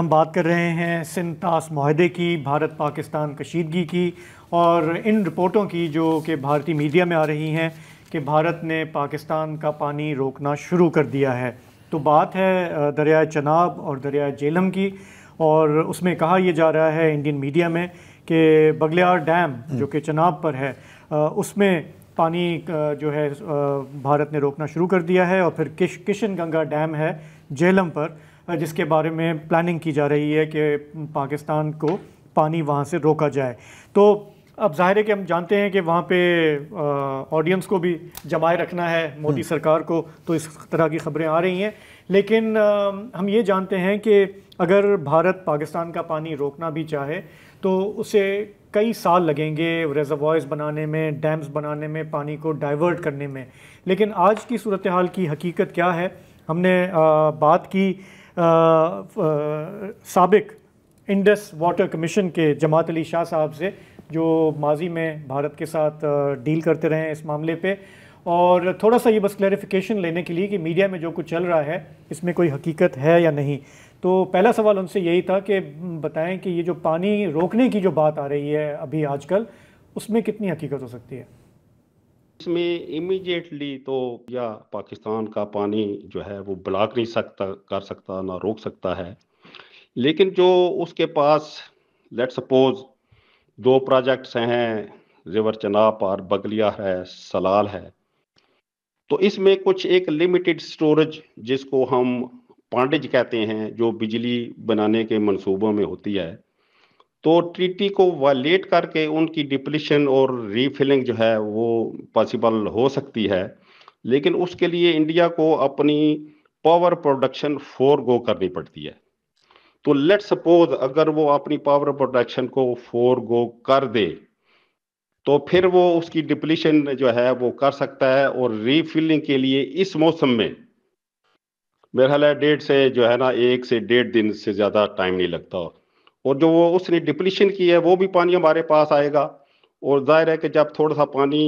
हम बात कर रहे हैं सिंध तास मुआहदे की, भारत पाकिस्तान कशीदगी की और इन रिपोर्टों की जो कि भारतीय मीडिया में आ रही हैं कि भारत ने पाकिस्तान का पानी रोकना शुरू कर दिया है। तो बात है दरियाए चनाब और दरियाए झेलम की, और उसमें कहा यह जा रहा है इंडियन मीडिया में कि बगलियार डैम जो कि चनाब पर है उसमें पानी जो है भारत ने रोकना शुरू कर दिया है, और फिर किशन गंगा डैम है झेलम पर जिसके बारे में प्लानिंग की जा रही है कि पाकिस्तान को पानी वहाँ से रोका जाए। तो अब जाहिर है कि हम जानते हैं कि वहाँ पे ऑडियंस को भी जमाए रखना है मोदी सरकार को, तो इस तरह की खबरें आ रही हैं। लेकिन हम ये जानते हैं कि अगर भारत पाकिस्तान का पानी रोकना भी चाहे तो उसे कई साल लगेंगे रिजर्वॉयर्स बनाने में, डैम्स बनाने में, पानी को डाइवर्ट करने में। लेकिन आज की सूरत हाल की हकीकत क्या है? हमने बात की साबिक इंडस वाटर कमीशन के जमात अली शाह साहब से, जो माजी में भारत के साथ डील करते रहे हैं इस मामले पे, और थोड़ा सा ये बस क्लैरिफिकेशन लेने के लिए कि मीडिया में जो कुछ चल रहा है इसमें कोई हकीकत है या नहीं। तो पहला सवाल उनसे यही था कि बताएं कि ये जो पानी रोकने की जो बात आ रही है अभी आजकल, उसमें कितनी हकीकत हो सकती है? इसमें इमीडिएटली तो या पाकिस्तान का पानी जो है वो ब्लॉक नहीं कर सकता ना रोक सकता है। लेकिन जो उसके पास लेट सपोज दो प्रोजेक्ट्स हैं, रिवर चनाब और बगलिया है, सलाल है, तो इसमें कुछ एक लिमिटेड स्टोरेज जिसको हम पांडेज कहते हैं, जो बिजली बनाने के मंसूबों में होती है, तो ट्रीटी को वायलेट करके उनकी डिप्लीशन और रीफिलिंग जो है वो पॉसिबल हो सकती है। लेकिन उसके लिए इंडिया को अपनी पावर प्रोडक्शन फोरगो करनी पड़ती है। तो लेट सपोज अगर वो अपनी पावर प्रोडक्शन को फोरगो कर दे तो फिर वो उसकी डिप्लीशन जो है वो कर सकता है, और रीफिलिंग के लिए इस मौसम में मेरा ख्याल है 1 से 1.5 दिन से ज़्यादा टाइम नहीं लगता। और जो वो उसने डिप्लीशन की है वो भी पानी हमारे पास आएगा, और जाहिर है कि जब थोड़ा सा पानी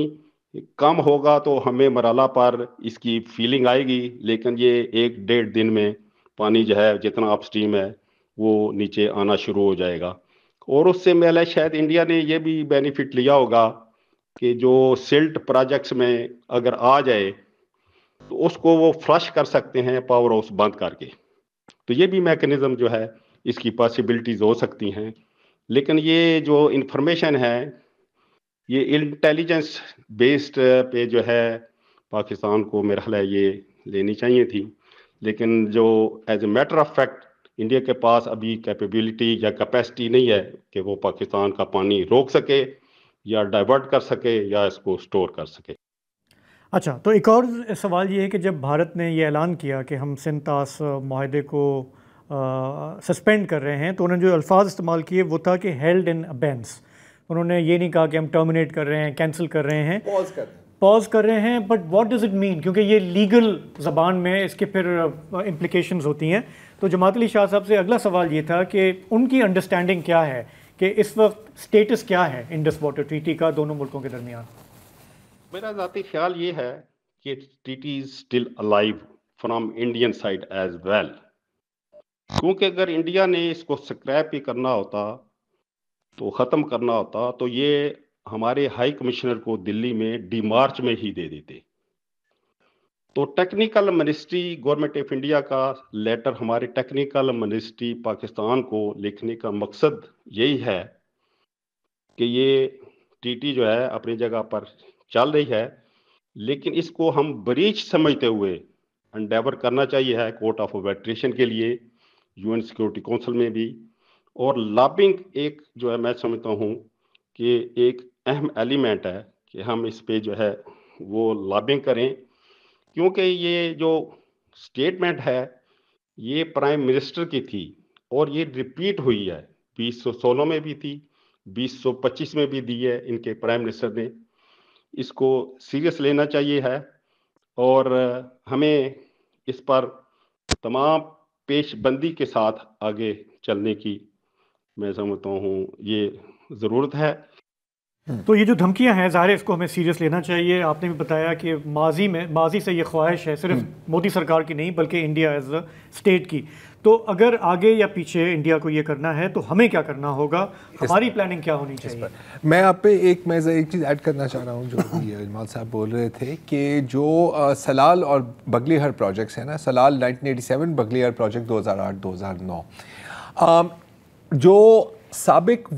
कम होगा तो हमें मराला पर इसकी फीलिंग आएगी। लेकिन ये 1 डेढ़ दिन में पानी जो है जितना अपस्ट्रीम है वो नीचे आना शुरू हो जाएगा। और उससे मेरा शायद इंडिया ने ये भी बेनिफिट लिया होगा कि जो सिल्ट प्रोजेक्ट्स में अगर आ जाए तो उसको वो फ्लश कर सकते हैं पावर हाउस बंद करके। तो ये भी मैकेनिज्म जो है इसकी पॉसिबिलिटीज हो सकती हैं। लेकिन ये जो इंफॉर्मेशन है ये इंटेलिजेंस बेस्ड पे जो है पाकिस्तान को मेरा ख्याल है ये लेनी चाहिए थी। लेकिन जो as a matter of fact India के पास अभी कैपेबिलिटी या कैपेसिटी नहीं है कि वो पाकिस्तान का पानी रोक सके या डाइवर्ट कर सके या इसको स्टोर कर सके। अच्छा, तो एक और सवाल ये है कि जब भारत ने ये ऐलान किया कि हम सिंध तास मुआहदे को सस्पेंड कर रहे हैं, तो उन्होंने जो अल्फाज इस्तेमाल किए वो था कि हेल्ड इन अबेंस। उन्होंने ये नहीं कहा कि हम टर्मिनेट कर रहे हैं, कैंसिल कर रहे हैं, पॉज कर रहे हैं। But what does it mean? क्योंकि ये लीगल ज़बान में इसके फिर इम्प्लिकेशंस होती हैं। तो जमात अली शाह साहब से अगला सवाल ये था कि उनकी अंडरस्टैंडिंग क्या है कि इस वक्त स्टेटस क्या है इंडस वाटर ट्रीटी का दोनों मुल्कों के दरमियान। मेरा ज़ाती ख्याल ये है कि treaty is still alive from Indian side as well. क्योंकि अगर इंडिया ने इसको स्क्रैप ही करना होता तो ख़त्म करना होता तो ये हमारे हाई कमिश्नर को दिल्ली में डी मार्च में ही दे देते। तो technical ministry government of India का लेटर हमारे टेक्निकल मिनिस्ट्री पाकिस्तान को लिखने का मकसद यही है कि ये ट्रीटी जो है अपनी जगह पर चल रही है, लेकिन इसको हम ब्रीच समझते हुए एंडेवर करना चाहिए है कोर्ट ऑफ आर्बिट्रेशन के लिए, यूएन सिक्योरिटी काउंसिल में भी। और लॉबिंग एक जो है मैं समझता हूँ कि एक अहम एलिमेंट है कि हम इस पे जो है वो लॉबिंग करें। क्योंकि ये जो स्टेटमेंट है ये प्राइम मिनिस्टर की थी और ये रिपीट हुई है, 2016 में भी थी, 2025 में भी दी है इनके प्राइम मिनिस्टर ने। इसको सीरियस लेना चाहिए है, और हमें इस पर तमाम पेशबंदी के साथ आगे चलने की मैं समझता हूँ ये ज़रूरत है। तो ये जो धमकियां हैं, ज़ाहिर है इसको हमें सीरियस लेना चाहिए। आपने भी बताया कि माजी से ये ख्वाहिश है सिर्फ मोदी सरकार की नहीं बल्कि इंडिया एज अ स्टेट की। तो अगर आगे या पीछे इंडिया को ये करना है तो हमें क्या करना होगा, हमारी प्लानिंग क्या होनी चाहिए? मैं आप पे एक चीज़ ऐड करना चाह रहा हूँ जो इजमाल साहब बोल रहे थे कि जो सलाल और बगलीहर प्रोजेक्ट्स हैं ना, सलाल 1987, बगलीहर प्रोजेक्ट 2008-2009, जो साबिक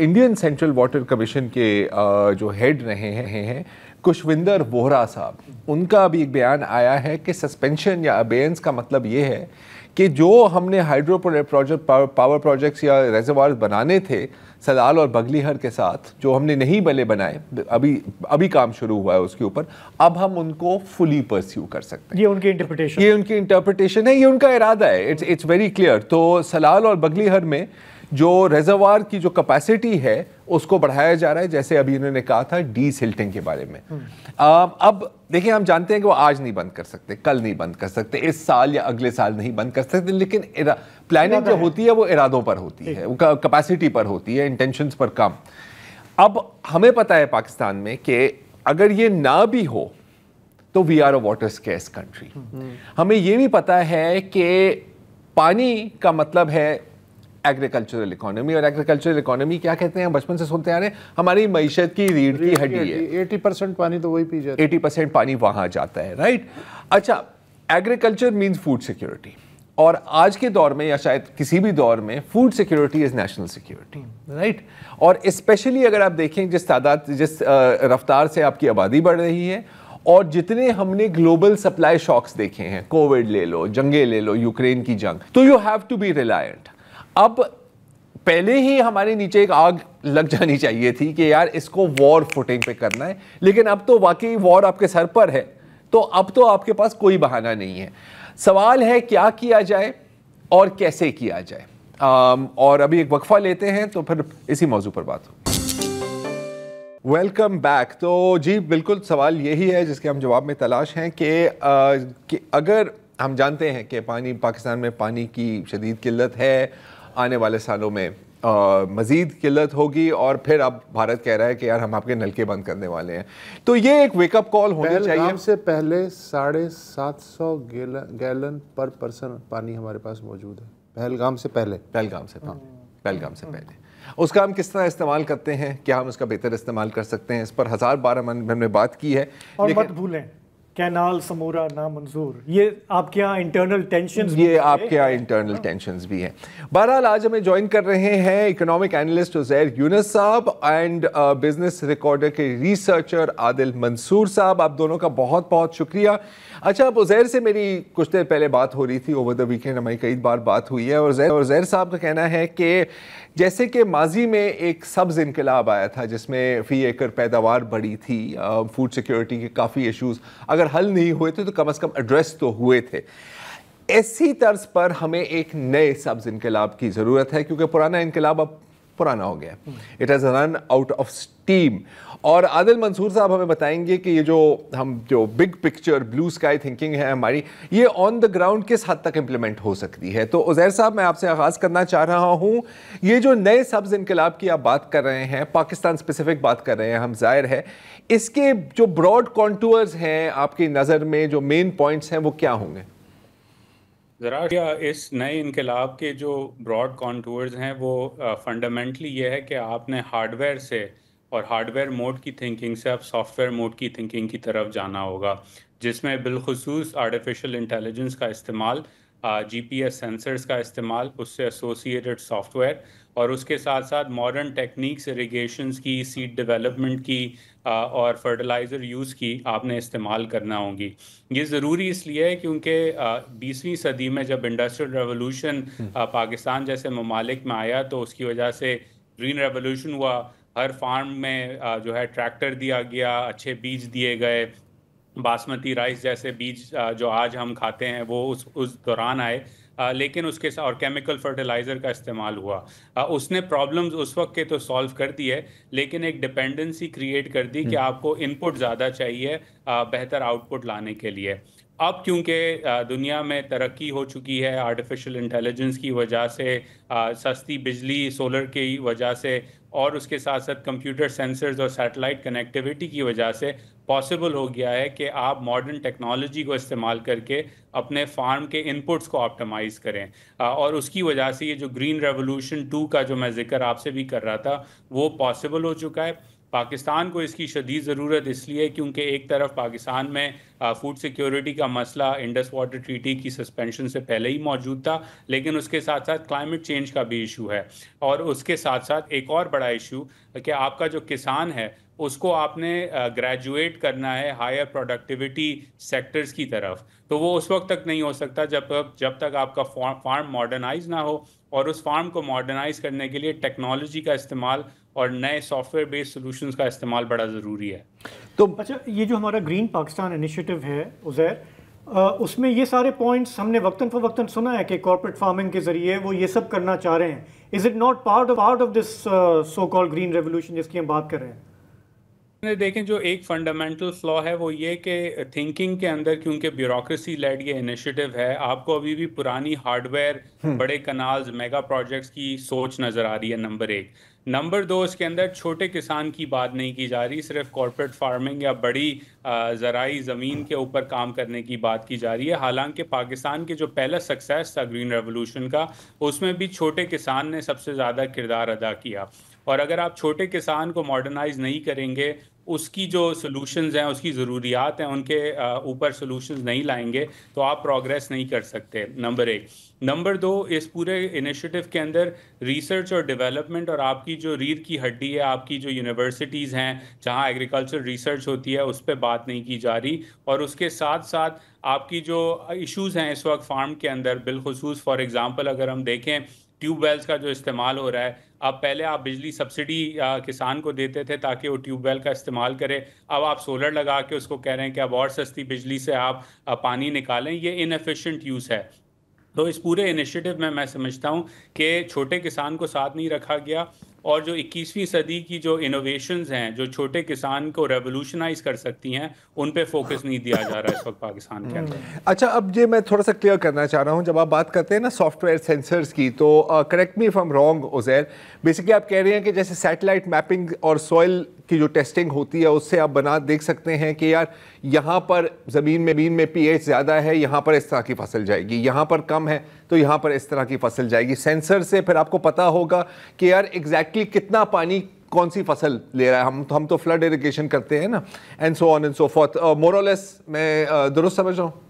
इंडियन सेंट्रल वाटर कमीशन के जो हेड रहे हैं खुशविंदर वोहरा साहब, उनका अभी एक बयान आया है कि सस्पेंशन या अबेयंस का मतलब ये है कि जो हमने हाइड्रो प्रोजेक्ट पावर प्रोजेक्ट्स या रेजर्वायर बनाने थे सलाल और बगलीहर के साथ, जो हमने नहीं भले बनाए, अभी काम शुरू हुआ है उसके ऊपर, अब हम उनको फुली परस्यू कर सकते हैं। ये उनकी इंटरप्रिटेशन है, ये उनका इरादा है। It's very clear. तो सलाल और बगलीहर में जो रेजर्वायर की जो कैपेसिटी है उसको बढ़ाया जा रहा है, जैसे अभी इन्होंने कहा था डीसिल्टिंग के बारे में। अब देखिए, हम जानते हैं कि वो आज नहीं बंद कर सकते, कल नहीं बंद कर सकते, इस साल या अगले साल नहीं बंद कर सकते, लेकिन प्लानिंग जो होती है वो इरादों पर होती है, कैपेसिटी पर होती है, इंटेंशंस पर कम। अब हमें पता है पाकिस्तान में कि अगर ये ना भी हो तो we are a water scarce country. हमें ये भी पता है कि पानी का मतलब है एग्रीकल्चरल इकोनॉमी, और एग्रीकल्चरल इकोनॉमी क्या कहते हैं, बचपन से सुनते आ रहे हैं, हमारी मईशत की रीढ़ की हड्डी है। 80% पानी तो वही पी जाता है, 80% पानी वहां जाता है, राइट। अच्छा, एग्रीकल्चर मीन्स फूड सिक्योरिटी, और आज के दौर में या शायद किसी भी दौर में food security is national security, right. और स्पेशली अगर आप देखें जिस रफ्तार से आपकी आबादी बढ़ रही है और जितने हमने ग्लोबल सप्लाई शॉक्स देखे हैं, कोविड ले लो, जंगे ले लो, यूक्रेन की जंग, तो you have to be reliant. अब पहले ही हमारे नीचे एक आग लग जानी चाहिए थी कि यार इसको वॉर फुटिंग पे करना है, लेकिन अब तो वाकई वॉर आपके सर पर है, तो अब तो आपके पास कोई बहाना नहीं है। सवाल है क्या किया जाए और कैसे किया जाए। और अभी एक वक्फा लेते हैं तो फिर इसी मौजू पर बात हो। Welcome back. तो जी बिल्कुल, सवाल यही है जिसके हम जवाब में तलाश हैं कि अगर हम जानते हैं कि पाकिस्तान में पानी की शदीद किल्लत है, आने वाले सालों में मज़ीद किल्लत होगी, और फिर अब भारत कह रहा है कि यार हम आपके नलके बंद करने वाले हैं, तो ये एक वेकअप कॉल होनी चाहिए। पहलगाम से पहले 750 गैलन पर पर्सन पानी हमारे पास मौजूद है। पहलगाम से पहले उसका हम किस तरह इस्तेमाल करते हैं, क्या हम उसका बेहतर इस्तेमाल कर सकते हैं, इस पर 1000 बार हमने बात की है। और मत भूलें कैनाल समूरा ना मंजूर, ये आपके यहाँ इंटरनल टेंशंस भी हैं। बहरहाल आज हमें ज्वाइन कर रहे हैं इकोनॉमिक एनालिस्ट उज़ैर यूनुस साहब एंड बिजनेस रिकॉर्डर के रिसर्चर आदिल मंसूर साहब। आप दोनों का बहुत बहुत शुक्रिया। अच्छा, अब उज़ैर से मेरी कुछ देर पहले बात हो रही थी, ओवर द वीकेंड हमारी कई बार बात हुई है, और उज़ैर साहब का कहना है कि जैसे कि माजी में एक सब्ज़ इनकलाब आया था जिसमें फ़ी एकड़ पैदावार बढ़ी थी, फूड सिक्योरिटी के काफ़ी इश्यूज़ अगर हल नहीं हुए थे तो कम से कम एड्रेस तो हुए थे, ऐसी तर्ज पर हमें एक नए सब्ज़ इनकलाब की ज़रूरत है, क्योंकि पुराना इनकलाब अब पुराना हो गया, it has run out of steam. और आदिल मंसूर साहब हमें बताएंगे कि ये जो big picture blue sky thinking है हमारी, ये ऑन द ग्राउंड किस हद तक इम्प्लीमेंट हो सकती है। तो उज़ैर साहब, मैं आपसे आगाज़ करना चाह रहा हूँ, ये जो नए सब्ज़ इनकलाब की आप बात कर रहे हैं, पाकिस्तान स्पेसिफिक बात कर रहे हैं हम, जाहिर है इसके जो ब्रॉड कॉन्टूर्स हैं आपकी नज़र में, जो मेन पॉइंट्स हैं, वो क्या होंगे? ज़रा इस नए इनकलाब के जो ब्रॉड कॉन्टूर्स हैं वो फंडामेंटली ये है कि आपने हार्डवेयर से और हार्डवेयर मोड की थिंकिंग से अब सॉफ्टवेयर मोड की थिंकिंग की तरफ जाना होगा, जिसमें बिलखुसूस आर्टिफिशियल इंटेलिजेंस का इस्तेमाल, GPS सेंसर्स का इस्तेमाल, उससे एसोसिएटेड सॉफ्टवेयर, और उसके साथ साथ मॉडर्न टेक्निक्स इरिगेशंस की, सीड डेवलपमेंट की और फर्टिलाइज़र यूज़ की आपने इस्तेमाल करना होगी। ये ज़रूरी इसलिए है क्योंकि 20वीं सदी में जब इंडस्ट्रियल रेवोल्यूशन पाकिस्तान जैसे ममालिक में आया तो उसकी वजह से ग्रीन रेवोल्यूशन हुआ, हर फार्म में जो है ट्रैक्टर दिया गया, अच्छे बीज दिए गए, बासमती राइस जैसे बीज जो आज हम खाते हैं वो उस दौरान आए, लेकिन उसके साथ और केमिकल फर्टिलाइज़र का इस्तेमाल हुआ। उसने प्रॉब्लम्स उस वक्त के तो सॉल्व कर दिए, लेकिन एक डिपेंडेंसी क्रिएट कर दी कि आपको इनपुट ज़्यादा चाहिए बेहतर आउटपुट लाने के लिए। अब क्योंकि दुनिया में तरक्की हो चुकी है आर्टिफिशियल इंटेलिजेंस की वजह से, सस्ती बिजली सोलर की वजह से, और उसके साथ साथ कंप्यूटर सेंसर्स और सैटेलाइट कनेक्टिविटी की वजह से पॉसिबल हो गया है कि आप मॉडर्न टेक्नोलॉजी को इस्तेमाल करके अपने फार्म के इनपुट्स को ऑप्टिमाइज़ करें। और उसकी वजह से ये जो ग्रीन रेवोल्यूशन 2 का जो मैं जिक्र आपसे भी कर रहा था वो पॉसिबल हो चुका है। पाकिस्तान को इसकी शदीद ज़रूरत इसलिए क्योंकि एक तरफ पाकिस्तान में फूड सिक्योरिटी का मसला इंडस वाटर ट्रीटी की सस्पेंशन से पहले ही मौजूद था, लेकिन उसके साथ साथ क्लाइमेट चेंज का भी इशू है, और उसके साथ साथ एक और बड़ा इशू कि आपका जो किसान है उसको आपने ग्रेजुएट करना है हायर प्रोडक्टिविटी सेक्टर्स की तरफ, तो वो उस वक्त तक नहीं हो सकता जब तक आपका फार्म मॉडर्नाइज ना हो, और उस फार्म को मॉडर्नाइज करने के लिए टेक्नोलॉजी का इस्तेमाल और नए सॉफ्टवेयर बेस्ड सॉल्यूशंस का इस्तेमाल बड़ा ज़रूरी है। तो अच्छा, ये जो हमारा ग्रीन पाकिस्तान इनिशिएटिव है उज़ैर, उसमें ये सारे पॉइंट्स हमने वक्तन फ़वक्तन सुना है कि कॉर्पोरेट फार्मिंग के ज़रिए वो ये सब करना चाह रहे हैं। Is it not part of this so called green revolution जिसकी हम बात कर रहे हैं? देखें, जो एक फंडामेंटल फ्लॉ है वो ये कि थिंकिंग के अंदर, क्योंकि ब्यूरोक्रेसी लेड ये इनिशिएटिव है, आपको अभी भी पुरानी हार्डवेयर, बड़े कनाल्स, मेगा प्रोजेक्ट्स की सोच नज़र आ रही है, नंबर एक। नंबर दो, इसके अंदर छोटे किसान की बात नहीं की जा रही, सिर्फ कॉर्पोरेट फार्मिंग या बड़ी ज़राई ज़मीन के ऊपर काम करने की बात की जा रही है। हालांकि पाकिस्तान के जो पहला सक्सेस था ग्रीन रेवोल्यूशन का, उसमें भी छोटे किसान ने सबसे ज़्यादा किरदार अदा किया, और अगर आप छोटे किसान को मॉडर्नाइज नहीं करेंगे, उसकी जो सॉल्यूशंस हैं, उसकी ज़रूरियात हैं, उनके ऊपर सॉल्यूशंस नहीं लाएंगे, तो आप प्रोग्रेस नहीं कर सकते, नंबर एक। नंबर दो, इस पूरे इनिशिएटिव के अंदर रिसर्च और डेवलपमेंट और आपकी जो रीढ़ की हड्डी है, आपकी जो यूनिवर्सिटीज़ हैं जहां एग्रीकल्चर रिसर्च होती है, उस पर बात नहीं की जा रही, और उसके साथ साथ आपकी जो इश्यूज़ हैं इस वक्त फार्म के अंदर, बिलखुसूस फॉर एग्ज़ाम्पल अगर हम देखें ट्यूबवेल्स का जो इस्तेमाल हो रहा है, अब पहले आप बिजली सब्सिडी किसान को देते थे ताकि वो ट्यूबवेल का इस्तेमाल करे, अब आप सोलर लगा के उसको कह रहे हैं कि अब और सस्ती बिजली से आप पानी निकालें, ये इनएफिशिएंट यूज़ है। तो इस पूरे इनिशिएटिव में मैं समझता हूँ कि छोटे किसान को साथ नहीं रखा गया, और जो 21वीं सदी की जो इनोवेशंस हैं जो छोटे किसान को रेवोल्यूशनाइज कर सकती हैं, उन पे फोकस नहीं दिया जा रहा है इस वक्त पाकिस्तान के अंदर। अच्छा, अब ये मैं थोड़ा सा क्लियर करना चाह रहा हूँ, जब आप बात करते हैं ना सॉफ्टवेयर सेंसर्स की, तो correct me if I am wrong Uzair, basically आप कह रहे हैं कि जैसे सैटेलाइट मैपिंग और सॉइल की जो टेस्टिंग होती है उससे आप बना देख सकते हैं कि यार यहाँ पर ज़मीन में pH ज़्यादा है, यहाँ पर इस तरह की फसल जाएगी, यहाँ पर कम है तो यहाँ पर इस तरह की फसल जाएगी। सेंसर से फिर आपको पता होगा कि यार एग्जैक्टली कितना पानी कौन सी फसल ले रहा है। हम तो फ्लड इरिगेशन करते हैं ना, and so on and so forth. More और लेस मैं दुरुस्त समझ रहा हूँ?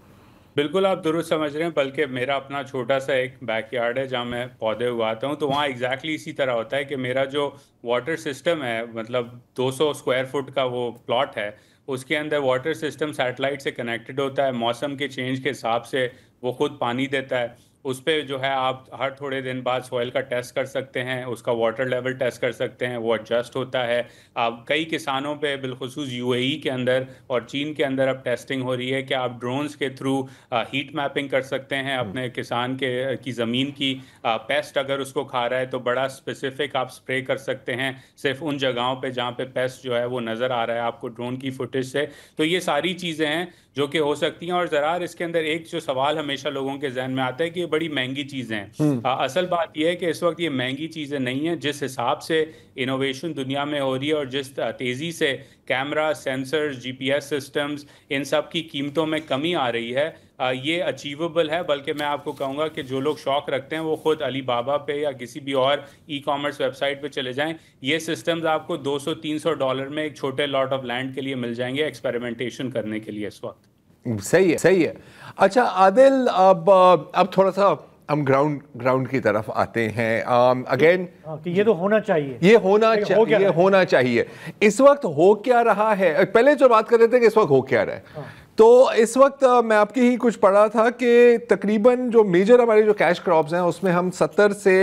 बिल्कुल आप दुरुस्त समझ रहे हैं, बल्कि मेरा अपना छोटा सा एक बैकयार्ड है जहाँ मैं पौधे उगाता हूँ, तो वहाँ एग्जैक्टली इसी तरह होता है कि मेरा जो वाटर सिस्टम है, मतलब 200 स्क्वायर फुट का वो प्लॉट है, उसके अंदर वाटर सिस्टम सैटेलाइट से कनेक्टेड होता है, मौसम के चेंज के हिसाब से वो खुद पानी देता है। उस पर जो है आप हर थोड़े दिन बाद सॉइल का टेस्ट कर सकते हैं, उसका वाटर लेवल टेस्ट कर सकते हैं, वो एडजस्ट होता है। आप कई किसानों पे बिलखुसूस यूएई के अंदर और चीन के अंदर अब टेस्टिंग हो रही है कि आप ड्रोन्स के थ्रू हीट मैपिंग कर सकते हैं अपने किसान की ज़मीन की। पेस्ट अगर उसको खा रहा है तो बड़ा स्पेसिफिक आप स्प्रे कर सकते हैं सिर्फ उन जगहों पे जहाँ पे पेस्ट जो है वो नज़र आ रहा है आपको ड्रोन की फुटेज से। तो ये सारी चीज़ें हैं जो कि हो सकती हैं। और ज़रार इसके अंदर एक जो सवाल हमेशा लोगों के जहन में आता है कि ये बड़ी महंगी चीज़ें हैं। असल बात यह है कि इस वक्त ये महंगी चीज़ें नहीं हैं। जिस हिसाब से इनोवेशन दुनिया में हो रही है और जिस तेज़ी से कैमरा, सेंसर्स, जीपीएस सिस्टम्स, इन सब की कीमतों में कमी आ रही है, ये अचीवेबल है। बल्कि मैं आपको कहूँगा कि जो लोग शौक़ रखते हैं वो खुद अली बाबा पे या किसी भी और ई कॉमर्स वेबसाइट पे चले जाएं, ये सिस्टम्स आपको $200-300 में एक छोटे लॉट ऑफ लैंड के लिए मिल जाएंगे एक्सपेरिमेंटेशन करने के लिए इस वक्त। सही है, सही है। अच्छा आदिल, अब थोड़ा सा हम ग्राउंड की तरफ आते हैं। अगेन कि ये तो होना चाहिए, ये होना चाहिए। इस वक्त हो क्या रहा है? पहले जो बात कर रहे थे कि इस वक्त हो क्या रहा है, तो इस वक्त मैं आपकी ही कुछ पढ़ा था कि तकरीबन जो मेजर हमारे जो कैश क्रॉप्स हैं उसमें हम 70 से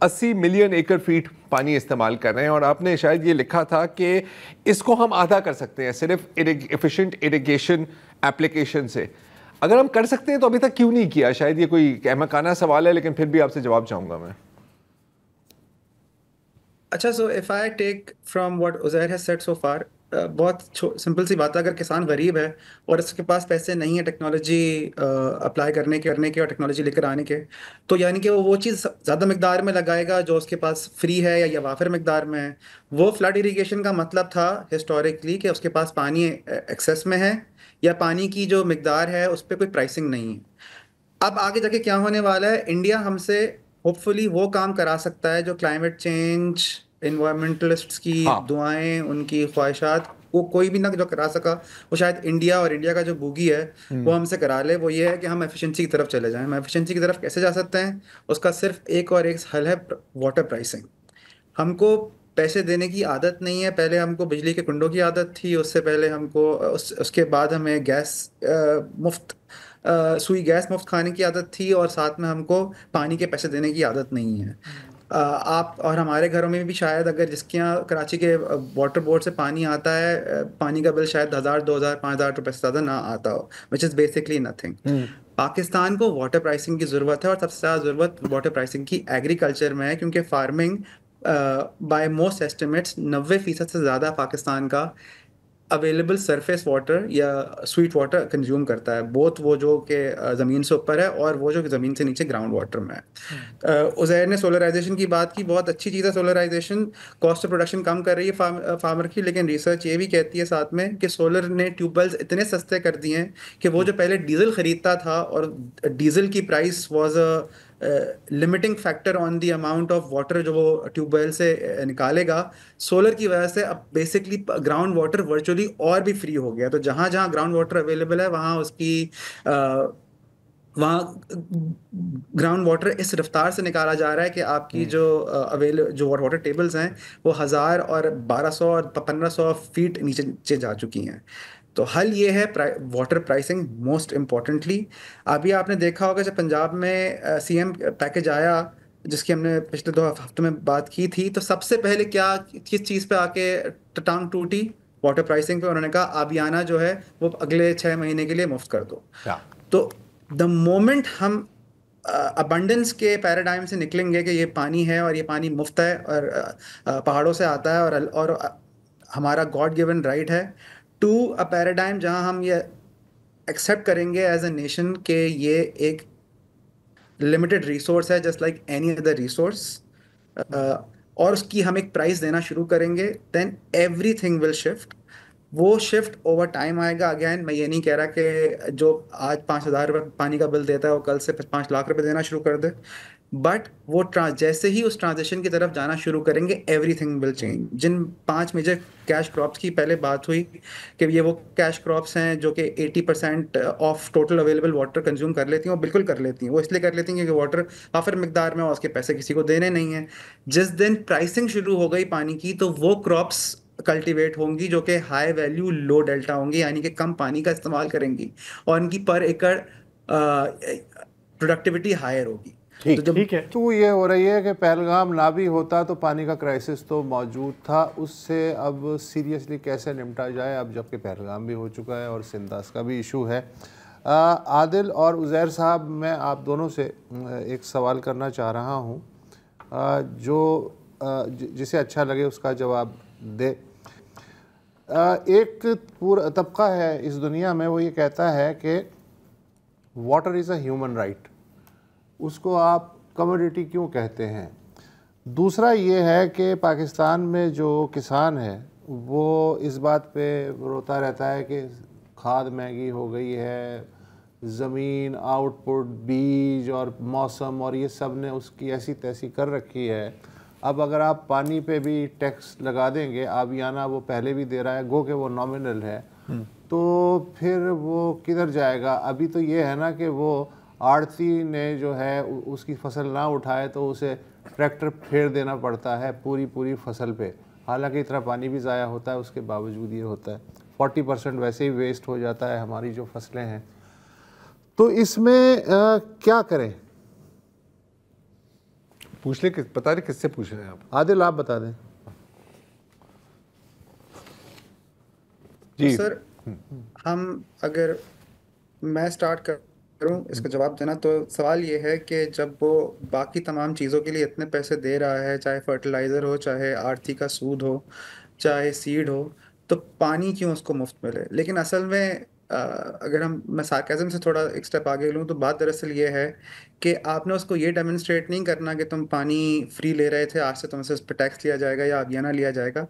80 मिलियन एकड़ फीट पानी इस्तेमाल कर रहे हैं। और आपने शायद ये लिखा था कि इसको हम आधा कर सकते हैं सिर्फ एफिशिएंट इरिगेशन एप्लीकेशन से। अगर हम कर सकते हैं तो अभी तक क्यों नहीं किया? शायद ये कोई अहमकाना सवाल है, लेकिन फिर भी आपसे जवाब चाहूंगा मैं। अच्छा, so if I take from what Uzair has said so far, बहुत सिंपल सी बात है, अगर किसान गरीब है और उसके पास पैसे नहीं है टेक्नोलॉजी अप्लाई करने के और टेक्नोलॉजी लेकर आने के, तो यानी कि वो चीज़ ज़्यादा मकदार में लगाएगा जो उसके पास फ्री है या वाफिर मकदार में है। वो फ्लड इरीगेशन का मतलब था हिस्टोरिकली कि उसके पास पानी एक्सेस में है या पानी की जो मकदार है उस पर कोई प्राइसिंग नहीं है। अब आगे जाके क्या होने वाला है, इंडिया हमसे होपफुली वो काम करा सकता है जो क्लाइमेट चेंज, इन्वायरमेंटलिस्ट्स की हाँ। दुआएं, उनकी ख्वाहिशात, वो कोई भी ना जो करा सका, वो शायद इंडिया और इंडिया का जो बूगी है वो हमसे करा ले। वो ये है कि हम एफिशिएंसी की तरफ चले जाएं। हम एफिशिएंसी की तरफ कैसे जा सकते हैं? उसका सिर्फ एक और एक हल है, वाटर प्राइसिंग। हमको पैसे देने की आदत नहीं है। पहले हमको बिजली के कुंडों की आदत थी, उससे पहले हमको उसके बाद हमें गैस मुफ्त सुई गैस मुफ्त खाने की आदत थी, और साथ में हमको पानी के पैसे देने की आदत नहीं है। आप और हमारे घरों में भी शायद, अगर जिसके यहाँ कराची के वाटर बोर्ड से पानी आता है, पानी का बिल शायद 1000, 2000, 5000 रुपये से ज़्यादा ना आता हो, which is basically nothing. Pakistan को वाटर प्राइसिंग की ज़रूरत है, और सबसे ज़्यादा ज़रूरत वाटर प्राइसिंग की एग्रीकल्चर में है, क्योंकि फार्मिंग बाय मोस्ट एस्टिमेट्स 90% से ज़्यादा पाकिस्तान का अवेलेबल सरफेस वाटर या स्वीट वाटर कंज्यूम करता है, बोथ वो जो कि ज़मीन से ऊपर है और वो जो ज़मीन से नीचे ग्राउंड वाटर में है। उज़ैर ने सोलराइजेशन की बात की, बहुत अच्छी चीज़ है सोलराइजेशन, कॉस्ट ऑफ प्रोडक्शन कम कर रही है फार्मर की, लेकिन रिसर्च ये भी कहती है साथ में कि सोलर ने ट्यूबवेल्स इतने सस्ते कर दिए हैं कि वो जो पहले डीजल ख़रीदता था, और डीजल की price was a limiting factor on the amount of water जो वो ट्यूबवेल से निकालेगा, सोलर की वजह से अब बेसिकली ग्राउंड वाटर वर्चुअली और भी फ्री हो गया। तो जहाँ जहाँ ग्राउंड वाटर अवेलेबल है वहाँ उसकी वहाँ ग्राउंड वाटर इस रफ्तार से निकाला जा रहा है कि आपकी जो वाटर टेबल्स हैं वो 1000 और 1200 और 1500 फीट नीचे जा चुकी हैं। तो हल ये है वाटर प्राइसिंग मोस्ट इम्पॉर्टेंटली। अभी आपने देखा होगा जब पंजाब में सीएम पैकेज आया, जिसकी हमने पिछले 2 हफ्तों में बात की थी, तो सबसे पहले किस चीज़ पे आके टांग टूटी? वाटर प्राइसिंग पे। उन्होंने कहा आबियाना जो है वो अगले 6 महीने के लिए मुफ्त कर दो। तो द मोमेंट हम अबंडेंस के पैराडाइम से निकलेंगे कि ये पानी है और ये पानी मुफ्त है और पहाड़ों से आता है और हमारा गॉड गिवन राइट है, टू अ पैराडाइम जहां हम ये एक्सेप्ट करेंगे एज अ नेशन के ये एक लिमिटेड रिसोर्स है just like any other resource, और उसकी हम एक प्राइस देना शुरू करेंगे, देन एवरीथिंग विल शिफ्ट। वो शिफ्ट ओवर टाइम आएगा। अगेन मैं ये नहीं कह रहा कि जो आज 5000 रुपये पानी का बिल देता है वो कल से 5 लाख रुपए देना शुरू कर दे, बट वो जैसे ही उस ट्रांजिशन की तरफ जाना शुरू करेंगे एवरीथिंग विल चेंज। जिन 5 मेजर कैश क्रॉप्स की पहले बात हुई कि ये वो कैश क्रॉप्स हैं जो कि 80% of total available water consume कर लेती हैं, वो बिल्कुल कर लेती हैं। वो इसलिए कर लेती हैं क्योंकि वाटर काफ़ी मिकदार में और उसके पैसे किसी को देने नहीं हैं। जिस दिन प्राइसिंग शुरू हो गई पानी की, तो वो क्रॉप्स कल्टीवेट होंगी जो कि हाई वैल्यू लो डेल्टा होंगी, यानी कि कम पानी का इस्तेमाल करेंगी और इनकी पर एकड़ प्रोडक्टिविटी हायर होगी। ठीक है। तो ये हो रही है कि पहलगाम ना भी होता तो पानी का क्राइसिस तो मौजूद था, उससे अब सीरियसली कैसे निपटा जाए, अब जबकि पहलगाम भी हो चुका है और सिंधास का भी इशू है। आदिल और उज़ैर साहब, मैं आप दोनों से एक सवाल करना चाह रहा हूँ, जिसे अच्छा लगे उसका जवाब दे। एक पूरा तबका है इस दुनिया में, वो ये कहता है कि water is a human right, उसको आप कमोडिटी क्यों कहते हैं। दूसरा ये है कि पाकिस्तान में जो किसान है वो इस बात पे रोता रहता है कि खाद महंगी हो गई है, ज़मीन, आउटपुट, बीज और मौसम और ये सब ने उसकी ऐसी तैसी कर रखी है। अब अगर आप पानी पे भी टैक्स लगा देंगे, आबियाना वो पहले भी दे रहा है, गो के वो नॉमिनल है, तो फिर वो किधर जाएगा। अभी तो ये है ना कि वो आड़ती ने जो है उसकी फसल ना उठाए तो उसे ट्रैक्टर फेर देना पड़ता है पूरी फसल पे, हालांकि इतना पानी भी ज़ाया होता है, उसके बावजूद ये होता है। 40% वैसे ही वेस्ट हो जाता है हमारी जो फसलें हैं। तो इसमें क्या करें? पूछ ले, पता नहीं किससे पूछ रहे हैं आप। आदिल आप बता दें। जी सर, अगर मैं स्टार्ट करूं इसका जवाब देना, तो सवाल ये है कि जब वो बाकी तमाम चीज़ों के लिए इतने पैसे दे रहा है, चाहे फर्टिलाइज़र हो, चाहे आड़ती का सूद हो, चाहे सीड हो, तो पानी क्यों उसको मुफ्त मिले? लेकिन असल में अगर मैं सार्केज़म से थोड़ा एक स्टेप आगे लूँ तो बात दरअसल ये है कि आपने उसको ये डेमोन्स्ट्रेट नहीं करना कि तुम पानी फ्री ले रहे थे, आज से तुमसे उस पर टैक्स लिया जाएगा या अभियाना लिया जाएगा।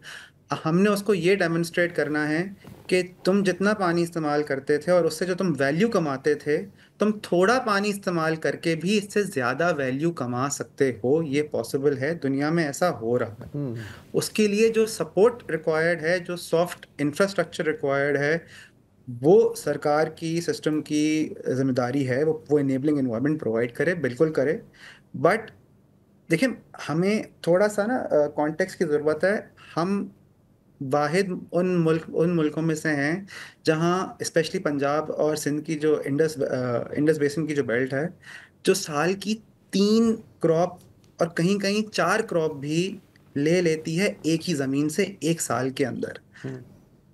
हमने उसको ये डेमोन्स्ट्रेट करना है कि तुम जितना पानी इस्तेमाल करते थे और उससे जो तुम वैल्यू कमाते थे, तुम थोड़ा पानी इस्तेमाल करके भी इससे ज़्यादा वैल्यू कमा सकते हो। ये पॉसिबल है, दुनिया में ऐसा हो रहा है। उसके लिए जो सपोर्ट रिक्वायर्ड है, जो सॉफ्ट इंफ्रास्ट्रक्चर रिक्वायर्ड है, वो सरकार की, सिस्टम की जिम्मेदारी है। वो इनेबलिंग एनवायरनमेंट प्रोवाइड करे, बिल्कुल करे। बट देखिए, हमें थोड़ा सा ना कॉन्टेक्स्ट की ज़रूरत है। हम वाहिद उन मुल्कों में से हैं जहाँ स्पेशली पंजाब और सिंध की जो इंडस बेसिन की जो बेल्ट है, जो साल की 3 क्रॉप और कहीं कहीं 4 क्रॉप भी ले लेती है एक ही ज़मीन से एक साल के अंदर।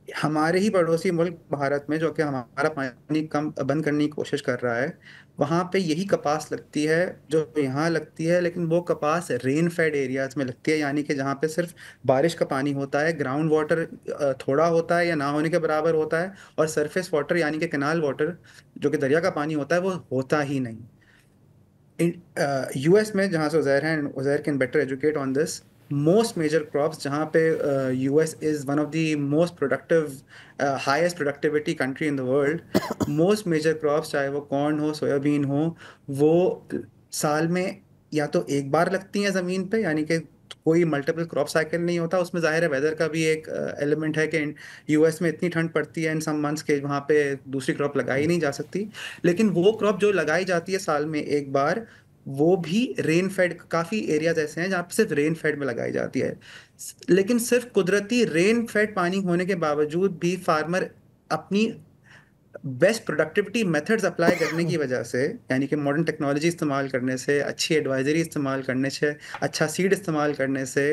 हमारे ही पड़ोसी मुल्क भारत में, जो कि हमारा पानी कम बंद करने की कोशिश कर रहा है, वहाँ पे यही कपास लगती है जो यहाँ लगती है, लेकिन वो कपास रेन फेड एरियाज में लगती है, यानी कि जहाँ पे सिर्फ बारिश का पानी होता है, ग्राउंड वाटर थोड़ा होता है या ना होने के बराबर होता है, और सरफेस वाटर यानी कि कैनाल वाटर जो कि दरिया का पानी होता है वो होता ही नहीं। यूएस में, जहाँ से उज़ैर हैं, Uzair can better educate on this, most major crops जहाँ पे US is one of the most productive, highest productivity country in the world, most major crops चाहे वो कॉर्न हो, सोयाबीन हो, वो साल में या तो एक बार लगती हैं ज़मीन पे, यानी कि कोई मल्टीपल क्रॉप साइकिल नहीं होता। उसमें ज़ाहिर है वेदर का भी एक एलिमेंट है कि यूएस में इतनी ठंड पड़ती है इन सम मंथ्स के वहाँ पे दूसरी क्रॉप लगाई नहीं जा सकती। लेकिन वो क्रॉप जो लगाई जाती है साल में एक बार, वो भी रेन फेड, काफ़ी एरियाज ऐसे हैं जहाँ पे सिर्फ रेन फेड में लगाई जाती है। लेकिन सिर्फ कुदरती रेन फेड पानी होने के बावजूद भी फार्मर अपनी बेस्ट प्रोडक्टिविटी मेथड्स अप्लाई करने की वजह से, यानी कि मॉडर्न टेक्नोलॉजी इस्तेमाल करने से, अच्छी एडवाइजरी इस्तेमाल करने से, अच्छा सीड इस्तेमाल करने से,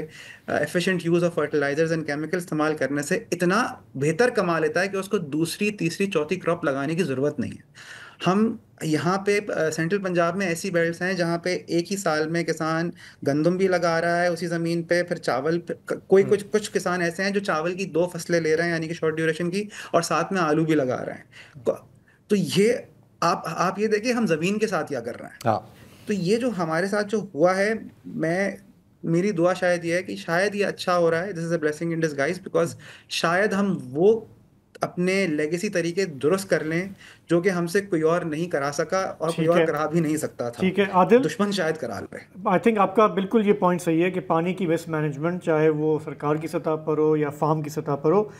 efficient use of fertilisers and chemical इस्तेमाल करने से इतना बेहतर कमा लेता है कि उसको दूसरी, तीसरी, चौथी क्रॉप लगाने की ज़रूरत नहीं है। हम यहाँ पे सेंट्रल पंजाब में ऐसी बेल्ट्स हैं जहाँ पे एक ही साल में किसान गंदम भी लगा रहा है उसी ज़मीन पे, फिर चावल, कोई कुछ किसान ऐसे हैं जो चावल की 2 फसलें ले रहे हैं, यानी कि शॉर्ट ड्यूरेशन की, और साथ में आलू भी लगा रहे हैं। तो ये आप ये देखिए हम ज़मीन के साथ क्या कर रहे हैं। हाँ, तो ये जो हमारे साथ जो हुआ है, मेरी दुआ शायद ये है कि शायद ये अच्छा हो रहा है, this is a blessing in disguise, because शायद हम वो अपने लेगेसी तरीके दुरुस्त कर लें जो कि हमसे कोई और नहीं करा सका और कोई और करा भी नहीं सकता था। ठीक है आदिल, दुश्मन शायद करा ले। आई थिंक आपका बिल्कुल ये पॉइंट सही है कि पानी की वेस्ट मैनेजमेंट चाहे वो सरकार की सतह पर हो या फार्म की सतह पर हो।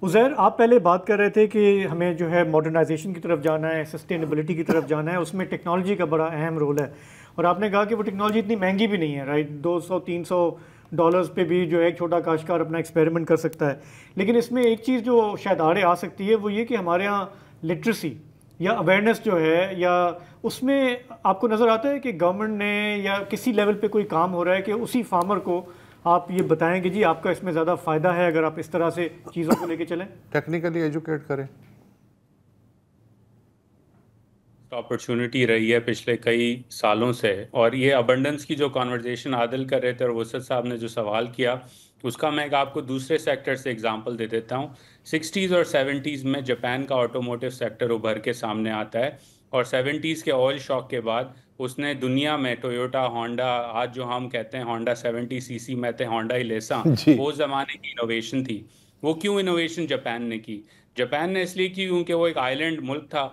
उज़ैर, आप पहले बात कर रहे थे कि हमें जो है मॉडर्नाइजेशन की तरफ जाना है, सस्टेनेबिलिटी की तरफ जाना है, उसमें टेक्नोलॉजी का बड़ा अहम रोल है। और आपने कहा कि वो टेक्नोलॉजी इतनी महंगी भी नहीं है, राइट, $200-300 पे भी जो है एक छोटा काश्तकार अपना एक्सपेरिमेंट कर सकता है। लेकिन इसमें एक चीज़ जो शायद आड़े आ सकती है वो ये कि हमारे यहाँ लिटरेसी या अवेयरनेस जो है, या उसमें आपको नज़र आता है कि गवर्नमेंट ने या किसी लेवल पे कोई काम हो रहा है कि उसी फार्मर को आप ये बताएं कि जी आपका इसमें ज़्यादा फ़ायदा है अगर आप इस तरह से चीज़ों को लेके चलें, टेक्निकली एजुकेट करें। अपॉर्चुनिटी रही है पिछले कई सालों से। और ये अबंडेंस की जो कॉन्वर्जेशन आदिल कर रहे थे और वसत साहब ने जो सवाल किया, उसका मैं आपको दूसरे सेक्टर से एग्जांपल दे देता हूँ। 60s और 70s में जापान का ऑटोमोटिव सेक्टर उभर के सामने आता है, और 70s के ऑयल शॉक के बाद उसने दुनिया में टोयोटा, होंडा, आज जो हम कहते हैं होंडा 70 सीसी में थे, होंडा इलेसा, वो ज़माने की इनोवेशन थी। वो क्यों इनोवेशन जापान ने की? जापान ने इसलिए की क्योंकि वो एक आइलैंड मुल्क था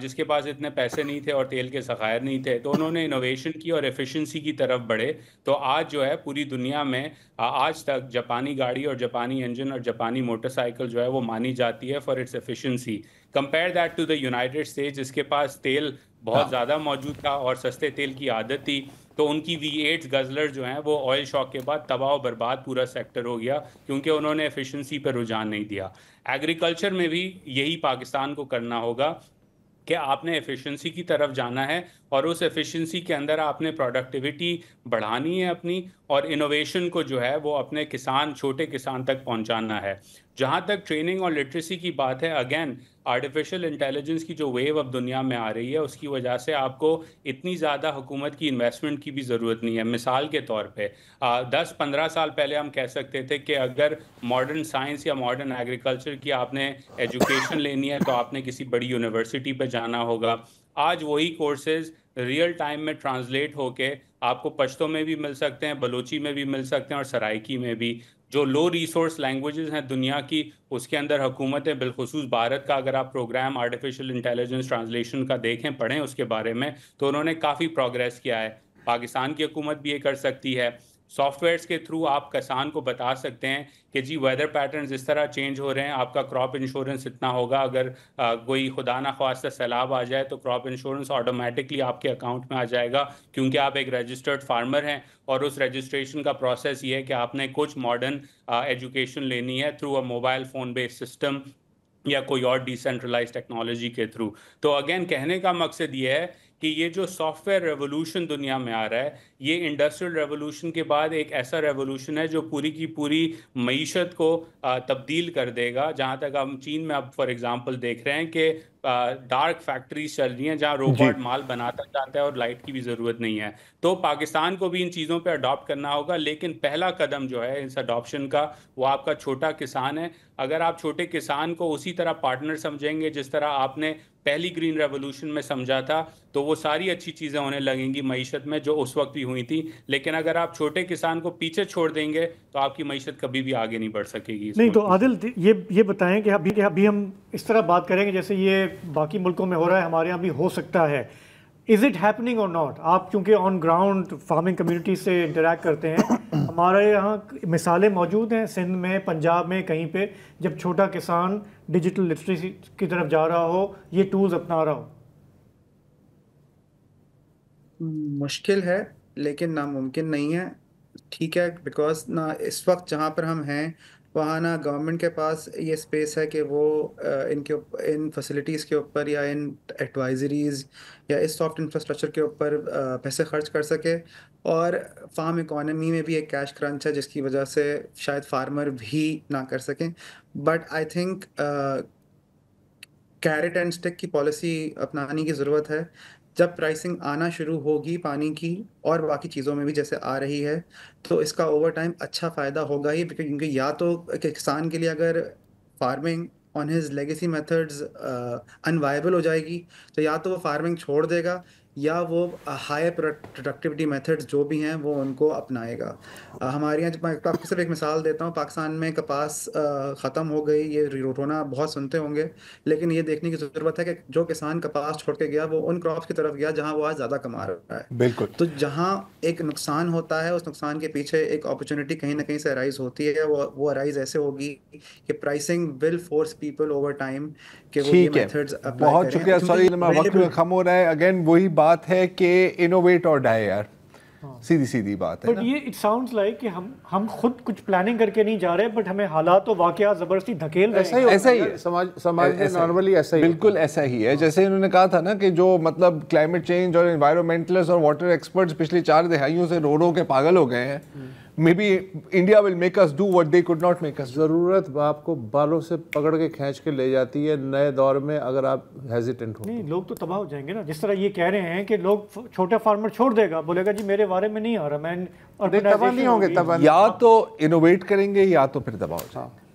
जिसके पास इतने पैसे नहीं थे और तेल के ज़खायर नहीं थे, तो उन्होंने इनोवेशन की और एफिशिएंसी की तरफ बढ़े। तो आज जो है पूरी दुनिया में आज तक जापानी गाड़ी और जापानी इंजन और जापानी मोटरसाइकिल जो है वो मानी जाती है for its efficiency. Compare that to the United States, जिसके पास तेल बहुत ज़्यादा मौजूद था और सस्ते तेल की आदत थी, तो उनकी V8 गज़लर जो हैं वो ऑयल शॉक के बाद तबाह और बर्बाद पूरा सेक्टर हो गया, क्योंकि उन्होंने एफिशिएंसी पर रुझान नहीं दिया। एग्रीकल्चर में भी यही पाकिस्तान को करना होगा कि आपने एफिशिएंसी की तरफ जाना है, और उस एफिशिएंसी के अंदर आपने प्रोडक्टिविटी बढ़ानी है अपनी, और इनोवेशन को जो है वो अपने किसान, छोटे किसान तक पहुंचाना है। जहां तक ट्रेनिंग और लिटरेसी की बात है, अगेन आर्टिफिशियल इंटेलिजेंस की जो वेव अब दुनिया में आ रही है उसकी वजह से आपको इतनी ज़्यादा हुकूमत की इन्वेस्टमेंट की भी ज़रूरत नहीं है। मिसाल के तौर पे 10-15 साल पहले हम कह सकते थे कि अगर मॉडर्न साइंस या मॉडर्न एग्रीकल्चर की आपने एजुकेशन लेनी है तो आपने किसी बड़ी यूनिवर्सिटी पे जाना होगा। आज वही कोर्सेज रियल टाइम में ट्रांसलेट होके आपको पश्तो में भी मिल सकते हैं, बलोची में भी मिल सकते हैं और सराइकी में भी। जो लो रिसोर्स लैंग्वेजेस हैं दुनिया की, उसके अंदर हुकूमतें, बिलखुसूस भारत का अगर आप प्रोग्राम आर्टिफिशियल इंटेलिजेंस ट्रांसलेशन का देखें, पढ़ें उसके बारे में, तो उन्होंने काफ़ी प्रोग्रेस किया है। पाकिस्तान की हुकूमत भी ये कर सकती है। सॉफ्टवेयर्स के थ्रू आप किसान को बता सकते हैं कि जी वेदर पैटर्न्स इस तरह चेंज हो रहे हैं, आपका क्रॉप इंश्योरेंस इतना होगा, अगर कोई खुदा ना ख्वास्ता सैलाब आ जाए तो क्रॉप इंश्योरेंस ऑटोमेटिकली आपके अकाउंट में आ जाएगा, क्योंकि आप एक रजिस्टर्ड फार्मर हैं। और उस रजिस्ट्रेशन का प्रोसेस ये है कि आपने कुछ मॉडर्न एजुकेशन लेनी है through a mobile phone based system या कोई और डिसेंट्रलाइज टेक्नोलॉजी के थ्रू। तो अगेन कहने का मकसद ये है कि ये जो सॉफ्टवेयर रेवोल्यूशन दुनिया में आ रहा है, ये इंडस्ट्रियल रेवोल्यूशन के बाद एक ऐसा रेवोल्यूशन है जो पूरी की पूरी मईशत को तब्दील कर देगा। जहाँ तक हम चीन में अब फॉर एग्जांपल देख रहे हैं कि डार्क फैक्ट्रीज चल रही हैं जहाँ रोबोट माल बनाता जाता है और लाइट की भी ज़रूरत नहीं है। तो पाकिस्तान को भी इन चीज़ों पे अडॉप्ट करना होगा, लेकिन पहला कदम जो है इस अडॉप्शन का वो आपका छोटा किसान है। अगर आप छोटे किसान को उसी तरह पार्टनर समझेंगे जिस तरह आपने पहली ग्रीन रेवोल्यूशन में समझा था, तो वो सारी अच्छी चीज़ें होने लगेंगी मईशत में जो उस वक्त भी हुई थी। लेकिन अगर आप छोटे किसान को पीछे छोड़ देंगे तो आपकी मईशत कभी भी आगे नहीं बढ़ सकेगी। नहीं तो आदिल ये बताएं कि अभी हम इस तरह बात करेंगे जैसे ये बाकी मुल्कों में हो रहा है, हमारे यहाँ भी हो सकता है। इज़ इट हैपनिंग और नॉट? आप चूँकि ऑन ग्राउंड फार्मिंग कम्युनिटी से इंटरेक्ट करते हैं, हमारे यहाँ मिसालें मौजूद हैं सिंध में, पंजाब में, कहीं पे जब छोटा किसान डिजिटल लिटरेसी की तरफ जा रहा हो, ये टूल्स अपना रहा हो। मुश्किल है लेकिन नामुमकिन नहीं है। ठीक है, बिकॉज ना इस वक्त जहाँ पर हम हैं वहाँ ना गवर्नमेंट के पास ये स्पेस है कि वो इन फैसिलिटीज़ के ऊपर या इन एडवाइजरीज़ या इस सॉफ्ट इंफ्रास्ट्रक्चर के ऊपर पैसे खर्च कर सके। और फार्म इकोनॉमी में भी एक कैश क्रंच है जिसकी वजह से शायद फार्मर भी ना कर सकें। But I think carrot and stick की पॉलिसी अपनाने की ज़रूरत है। जब प्राइसिंग आना शुरू होगी पानी की और बाकी चीज़ों में भी जैसे आ रही है, तो इसका ओवर टाइम अच्छा फ़ायदा होगा ही, क्योंकि या तो किसान के लिए अगर farming on his legacy methods unviable हो जाएगी तो या तो वो फार्मिंग छोड़ देगा या वो हाई प्रोडक्टिविटी मेथड्स जो भी हैं वो उनको अपनाएगा। हमारे यहाँ, मैं आपको सिर्फ एक मिसाल देता हूँ, पाकिस्तान में कपास ख़त्म हो गई, ये रोना बहुत सुनते होंगे, लेकिन ये देखने की ज़रूरत है कि जो किसान कपास छोड़ के गया वो उन क्रॉप्स की तरफ गया जहाँ वो आज ज़्यादा कमा रहा है। बिल्कुल। तो जहाँ एक नुकसान होता है उस नुकसान के पीछे एक अपॉर्चुनिटी कहीं ना कहीं से अराइज होती है। वो अराइज ऐसे होगी कि pricing will force people over time कि वो ये मेथड्स अप्लाई करें। बहुत शुक्रिया, सॉरी वक्त खत्म हो रहा है। अगेन वही बात है कि इनोवेट और डाई यार, सीधी बात है। बट ये इट साउंड्स लाइक कि हम खुद कुछ प्लानिंग करके नहीं जा रहे, बट हमें हालात और वाकयात जबरदस्ती धकेल रहे हैं। ऐसा ही है समाज में नॉर्मली ऐसा ही, बिल्कुल ऐसा ही है। जैसे इन्होंने कहा था ना कि जो मतलब क्लाइमेट चेंज और एनवायरमेंटलिस्ट और वाटर एक्सपर्ट्स पिछली 4 दहाइयों से रो के पागल हो गए हैं। May be India will make us do what they could not make us. ज़रूरत आपको बालों से पकड़ के खींच के ले जाती है नए दौर में, अगर आप हेजिटेंट हो। नहीं, लोग तो तबाह हो जाएंगे ना। जिस तरह ये कह रहे हैं कि लोग छोटा फार्मर छोड़ देगा, बोलेगा जी मेरे बारे में नहीं आ रहा, मैं तबाह नहीं होंगे, या तो इनोवेट करेंगे या तो फिर दबाव हो जाएंगे।